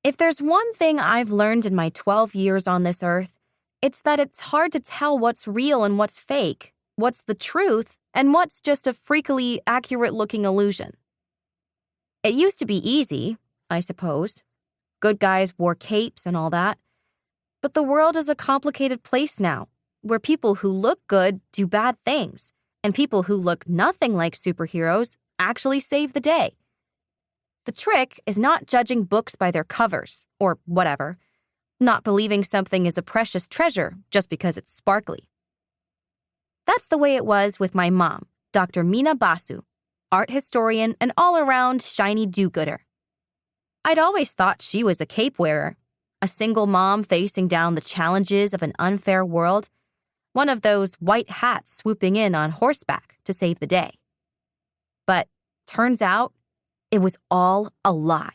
If there's one thing I've learned in my 12 years on this earth, it's that it's hard to tell what's real and what's fake, what's the truth, and what's just a freakily accurate-looking illusion. It used to be easy, I suppose. Good guys wore capes and all that. But the world is a complicated place now, where people who look good do bad things, and people who look nothing like superheroes actually save the day. The trick is not judging books by their covers, or whatever, not believing something is a precious treasure just because it's sparkly. That's the way it was with my mom, Dr. Meena Basu, art historian and all-around shiny do-gooder. I'd always thought she was a cape wearer, a single mom facing down the challenges of an unfair world, one of those white hats swooping in on horseback to save the day. But turns out, it was all a lie.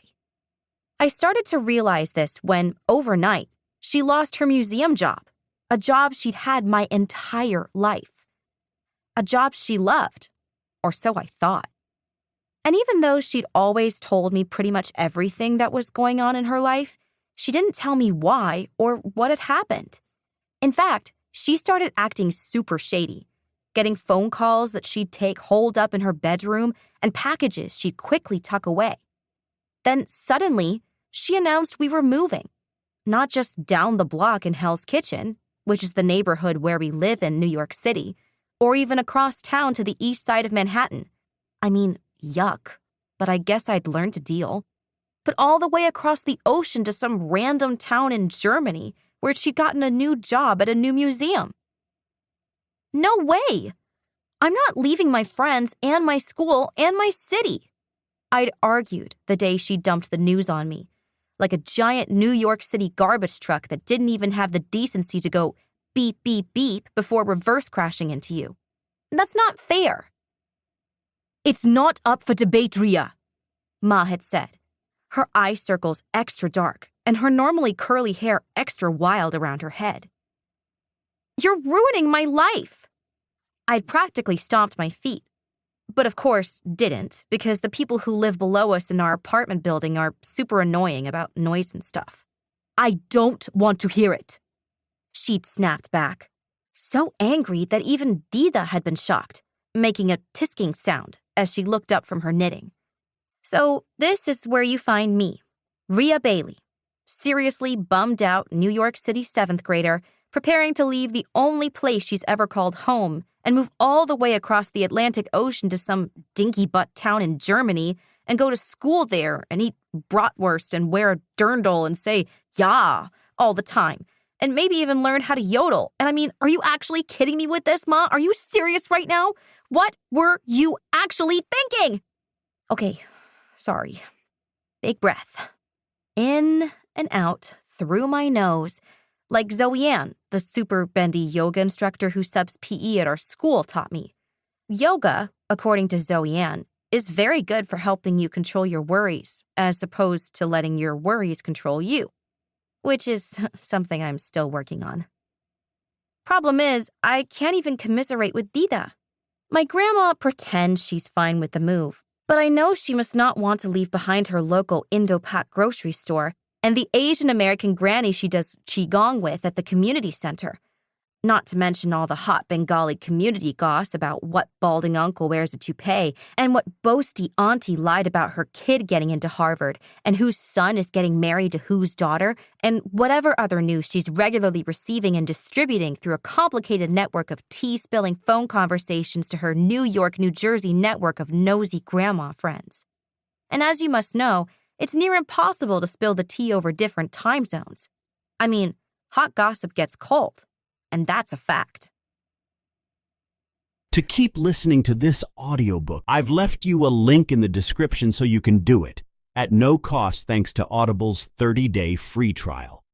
I started to realize this when, overnight, she lost her museum job, a job she'd had my entire life. A job she loved, or so I thought. And even though she'd always told me pretty much everything that was going on in her life, she didn't tell me why or what had happened. In fact, she started acting super shady, getting phone calls that she'd take holed up in her bedroom and packages she'd quickly tuck away. Then suddenly, she announced we were moving, not just down the block in Hell's Kitchen, which is the neighborhood where we live in New York City, or even across town to the east side of Manhattan. I mean, yuck, but I guess I'd learned to deal. But all the way across the ocean to some random town in Germany where she'd gotten a new job at a new museum. No way! I'm not leaving my friends and my school and my city. I'd argued the day she dumped the news on me, like a giant New York City garbage truck that didn't even have the decency to go beep, beep, beep before reverse crashing into you. That's not fair. It's not up for debate, Ria, Ma had said, her eye circles extra dark and her normally curly hair extra wild around her head. You're ruining my life. I'd practically stomped my feet, but of course didn't, because the people who live below us in our apartment building are super annoying about noise and stuff. I don't want to hear it, she'd snapped back, so angry that even Dida had been shocked, making a tisking sound as she looked up from her knitting. So this is where you find me, Ria Bailey, seriously bummed out New York City 7th grader, preparing to leave the only place she's ever called home and move all the way across the Atlantic Ocean to some dinky-butt town in Germany and go to school there and eat bratwurst and wear a dirndl and say, "Ja," all the time, and maybe even learn how to yodel. And I mean, are you actually kidding me with this, Ma? Are you serious right now? What were you actually thinking? Okay, sorry. Big breath. In and out through my nose, like Zoe Ann, the super bendy yoga instructor who subs PE at our school, taught me. Yoga, according to Zoe Ann, is very good for helping you control your worries, as opposed to letting your worries control you, which is something I'm still working on. Problem is, I can't even commiserate with Dida. My grandma pretends she's fine with the move, but I know she must not want to leave behind her local Indo-Pak grocery store and the Asian American granny she does qigong with at the community center. Not to mention all the hot Bengali community goss about what balding uncle wears a toupee and what boasty auntie lied about her kid getting into Harvard and whose son is getting married to whose daughter and whatever other news she's regularly receiving and distributing through a complicated network of tea-spilling phone conversations to her New York, New Jersey network of nosy grandma friends. And as you must know, it's near impossible to spill the tea over different time zones. I mean, hot gossip gets cold. And that's a fact. To keep listening to this audiobook, I've left you a link in the description so you can do it, at no cost thanks to Audible's 30-day free trial.